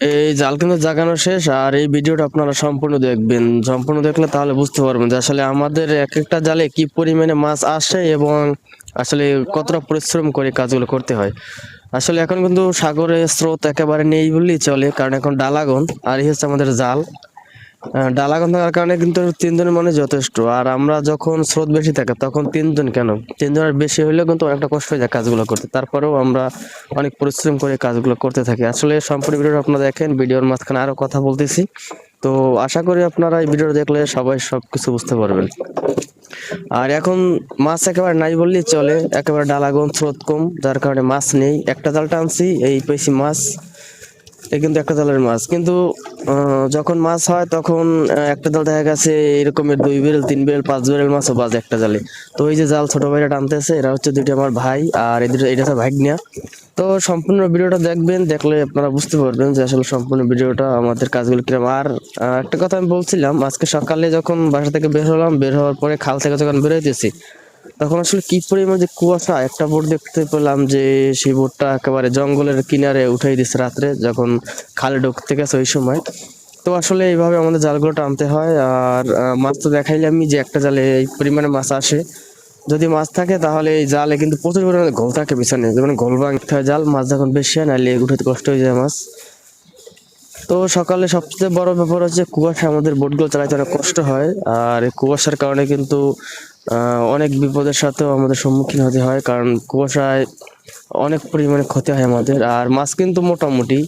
এই জাল কিন্তু জাগানো শেষ, আর এই ভিডিওটা আপনারা সম্পূর্ণ দেখবেন। সম্পূর্ণ দেখলে তাহলে বুঝতে পারবেন যে আসলে আমাদের এক একটা জালে কি পরিমাণে মাছ আসে এবং আসলে কতটা পরিশ্রম করে কাজগুলো করতে হয়। আসলে এখন কিন্তু সাগরে স্রোত একেবারে নেই বললেই চলে, কারণ এখন ডালাগন আর এই হচ্ছে আমাদের জাল। ডালাগন থাকার কারণে কিন্তু তিনজনের মানে যথেষ্ট। আর আমরা যখন স্রোত বেশি থাকে তখন তিনজন কেন, তিনজনের বেশি হইলেও কিন্তু একটা কষ্ট হয়ে যায় কাজগুলো করতে। তারপরেও আমরা অনেক পরিশ্রম করে কাজগুলো করতে থাকি। আসলে সম্পূর্ণ ভিডিওটা আপনারা দেখেন, ভিডিওর মাঝখানে আরো কথা বলতেছি। তো আশা করি আপনারা এই ভিডিওটা দেখলে সবাই সবকিছু বুঝতে পারবেন। আর এখন মাছ একেবারে নাই বললেই চলে, একেবারে ডালাগন স্রোত কম, যার কারণে মাছ নেই। একটা জাল টানছি, এই পেয়েছি মাছ। এই কিন্তু একটা জালের মাছ, কিন্তু যখন মাছ হয় তখন একটা জাল দেখা গেছে এরকমের 2 বেরেল 3 বেরেল 5 বেরেল মাছও বাজে একটা জালে। তো এই যে জাল ছোট ভাইরা টানতেছে, এরা হচ্ছে দুইটা আমার ভাই, আর এদের এটা হচ্ছে ভাগ্নিয়া। তো সম্পূর্ণ ভিডিওটা দেখবেন, দেখলে আপনারা বুঝতে পারবেন যে আসলে সম্পূর্ণ ভিডিওটা আমাদের কাজগুলো কিরকম। আর একটা কথা আমি বলছিলাম, আজকে সকালে যখন বাসা থেকে বের হলাম, বের হওয়ার পরে খাল থেকে যখন বেরোইতেছি, তখন আসলে কি পরিমাণ যে কুয়াশা। একটা বোট দেখতে পেলাম যে সেই বোটটা একেবারে জঙ্গলের কিনারে উঠাই দিচ্ছে রাত্রে, যখন খালে ঢুকতে গেছে ওই সময়। তো আসলে এইভাবে আমাদের জালগুলো টানতে হয়। আর মাছ তো দেখাইলামই যে একটা জালে এই পরিমাণে মাছ আসে। যদি মাছ থাকে তাহলে এই জালে কিন্তু প্রচুর পরিমাণে ঘোল থাকে পিছনে, যেমন ঘোল ভাঙতে হয় জাল, মাছ যখন বেশি হয় নাহলে উঠাতে কষ্ট হয়ে যায় মাছ। তো সকালে সবচেয়ে বড় ব্যাপার হচ্ছে কুয়াশা, আমাদের বোটগুলো চালাতে অনেক কষ্ট হয়। আর এই কুয়াশার কারণে কিন্তু অনেক বিপদের সাথেও আমাদের সম্মুখীন হতে হয়, কারণ কুয়াশায় অনেক পরিমাণে ক্ষতি হয় আমাদের। আর মাছ কিন্তু মোটামুটি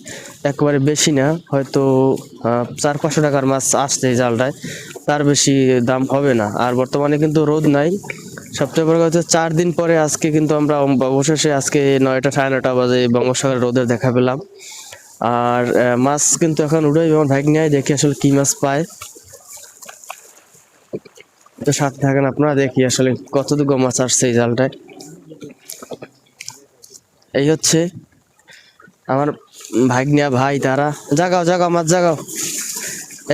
একেবারে বেশি না, হয়তো 400-500 টাকার মাছ আসছে এই জালটায়, তার বেশি দাম হবে না। আর বর্তমানে কিন্তু রোদ নাই। সবচেয়ে বড় কথা হচ্ছে 4 দিন পরে আজকে কিন্তু আমরা অবশেষে আজকে 9টা 9:30 বাজে বঙ্গোপসাগরে রোদের দেখা পেলাম। আর মাছ কিন্তু এখন উঠে যেমন ভাগ নিয়ে দেখি আসলে কি মাছ পায়। তো সাথে থাকেন আপনারা, দেখি আসলে কতটুকু মাছ আসছে এই জালটায়। এই হচ্ছে আমার ভাগ্নিয়া ভাই, তারা জাগাও জাগাও মাছ জাগাও।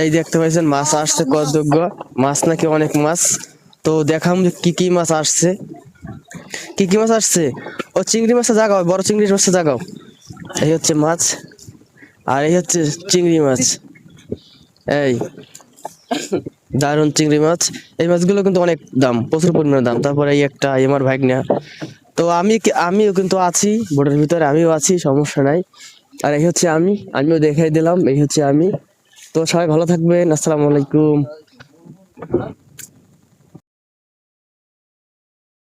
এই দেখতে পাইছেন মাছ আসছে কতটুকু, মাছ নাকি অনেক মাছ। তো দেখাম যে কি কি মাছ আসছে, কি কি মাছ আসছে। ও চিংড়ি মাছটা জাগাও, বড় চিংড়ি মাছটা জাগাও। এই হচ্ছে মাছ, আর এই হচ্ছে চিংড়ি মাছ। এই দারুন চিংড়ি মাছ। এই মাছগুলো কিন্তু অনেক দাম, প্রচুর পরিমাণে দাম। তারপরে এই একটা আমার ভাগ্না। তো আমিও কিন্তু আছি বোটের ভিতরে, আমিও আছি, সমস্যা নাই। আর এই হচ্ছে আমিও দেখাই দিলাম, এই হচ্ছে আমি। তো সবাই ভালো থাকবেন, আসসালামু আলাইকুম।